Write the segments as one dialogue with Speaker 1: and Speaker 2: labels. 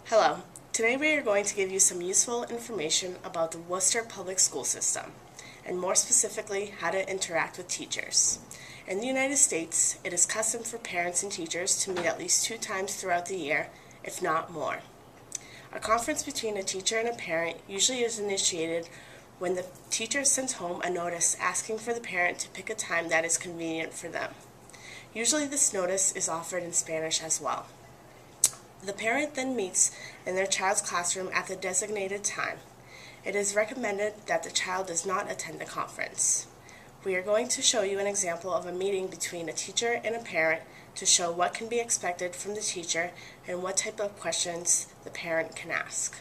Speaker 1: Hello. Today we are going to give you some useful information about the Worcester Public School System, and more specifically, how to interact with teachers. In the United States, it is custom for parents and teachers to meet at least 2 times throughout the year, if not more. A conference between a teacher and a parent usually is initiated when the teacher sends home a notice asking for the parent to pick a time that is convenient for them. Usually this notice is offered in Spanish as well. The parent then meets in their child's classroom at the designated time. It is recommended that the child does not attend the conference. We are going to show you an example of a meeting between a teacher and a parent to show what can be expected from the teacher and what type of questions the parent can ask.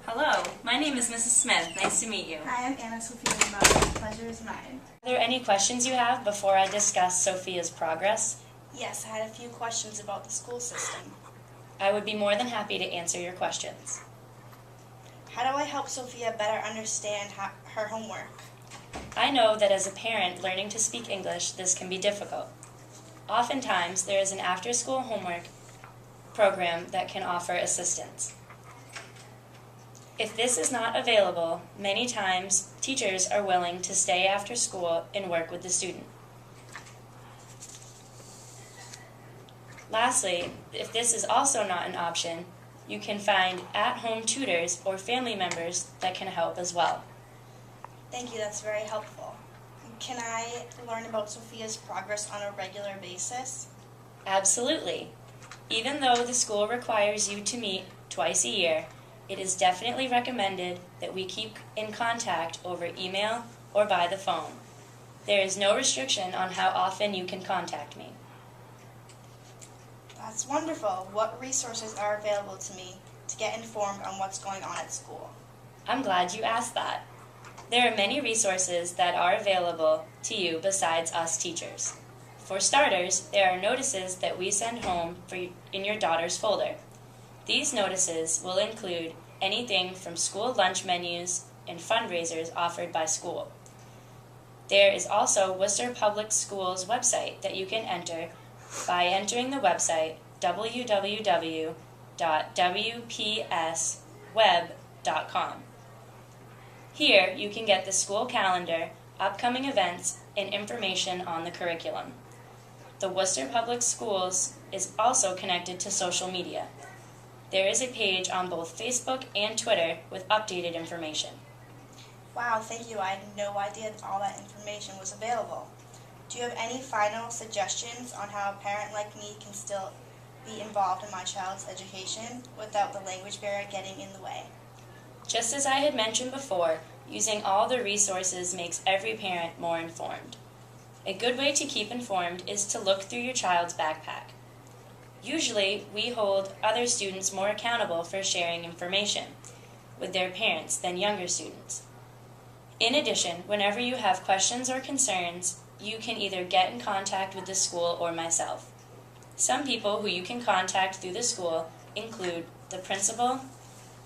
Speaker 2: Hello, my name is Mrs. Smith. Nice to meet you.
Speaker 3: Hi, I'm Anna Sophia Limau. The pleasure is mine.
Speaker 2: Are there any questions you have before I discuss Sophia's progress?
Speaker 3: Yes, I had a few questions about the school system.
Speaker 2: I would be more than happy to answer your questions.
Speaker 3: How do I help Sophia better understand her homework?
Speaker 2: I know that as a parent learning to speak English, this can be difficult. Oftentimes, there is an after-school homework program that can offer assistance. If this is not available, many times teachers are willing to stay after school and work with the student. Lastly, if this is also not an option, you can find at-home tutors or family members that can help as well.
Speaker 3: Thank you, that's very helpful. Can I learn about Sophia's progress on a regular basis?
Speaker 2: Absolutely. Even though the school requires you to meet twice a year, it is definitely recommended that we keep in contact over email or by the phone. There is no restriction on how often you can contact me.
Speaker 3: That's wonderful. What resources are available to me to get informed on what's going on at school?
Speaker 2: I'm glad you asked that. There are many resources that are available to you besides us teachers. For starters, there are notices that we send home in your daughter's folder. These notices will include anything from school lunch menus and fundraisers offered by school. There is also Worcester Public Schools website that you can enter by entering the website www.wpsweb.com. Here you can get the school calendar, upcoming events, and information on the curriculum. The Worcester Public Schools is also connected to social media. There is a page on both Facebook and Twitter with updated information.
Speaker 3: Wow, thank you. I had no idea that all that information was available. Do you have any final suggestions on how a parent like me can still be involved in my child's education without the language barrier getting in the way?
Speaker 2: Just as I had mentioned before, using all the resources makes every parent more informed. A good way to keep informed is to look through your child's backpack. Usually, we hold other students more accountable for sharing information with their parents than younger students. In addition, whenever you have questions or concerns, you can either get in contact with the school or myself. Some people who you can contact through the school include the principal,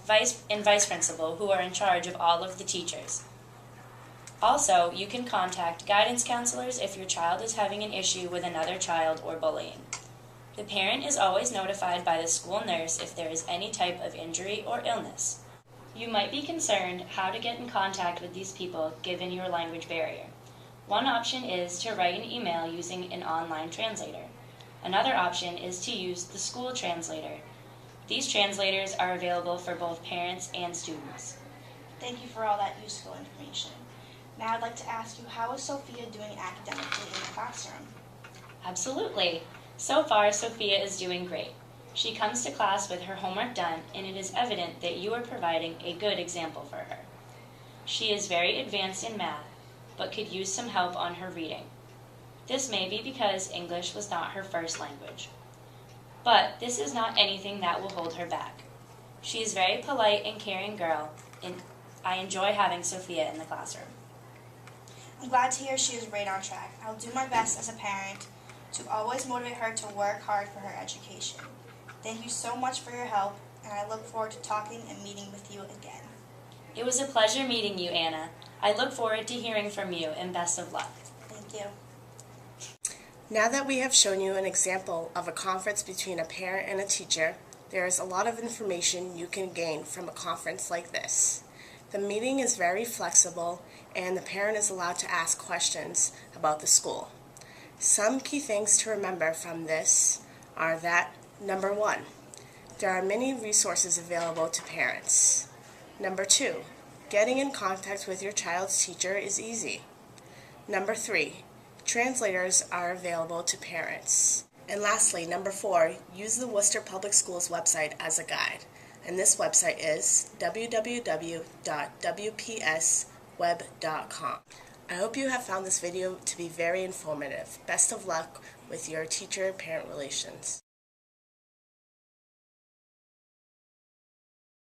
Speaker 2: vice principal, who are in charge of all of the teachers. Also, you can contact guidance counselors if your child is having an issue with another child or bullying. The parent is always notified by the school nurse if there is any type of injury or illness. You might be concerned how to get in contact with these people given your language barrier. One option is to write an email using an online translator. Another option is to use the school translator. These translators are available for both parents and students.
Speaker 3: Thank you for all that useful information. Now I'd like to ask you, how is Sophia doing academically in the classroom?
Speaker 2: Absolutely. So far, Sophia is doing great. She comes to class with her homework done, and it is evident that you are providing a good example for her. She is very advanced in math, but could use some help on her reading. This may be because English was not her first language. But this is not anything that will hold her back. She is a very polite and caring girl, and I enjoy having Sophia in the classroom.
Speaker 3: I'm glad to hear she is right on track. I'll do my best as a parent to always motivate her to work hard for her education. Thank you so much for your help, and I look forward to talking and meeting with you again.
Speaker 2: It was a pleasure meeting you, Anna. I look forward to hearing from you, and best of luck.
Speaker 3: Thank you.
Speaker 1: Now that we have shown you an example of a conference between a parent and a teacher, There is a lot of information you can gain from a conference like this. The meeting is very flexible and the parent is allowed to ask questions about the school. Some key things to remember from this are that, number 1, there are many resources available to parents. Number 2, getting in contact with your child's teacher is easy. Number 3, translators are available to parents. And lastly, number 4, use the Worcester Public Schools website as a guide. And this website is www.wpsweb.com. I hope you have found this video to be very informative. Best of luck with your teacher-parent relations.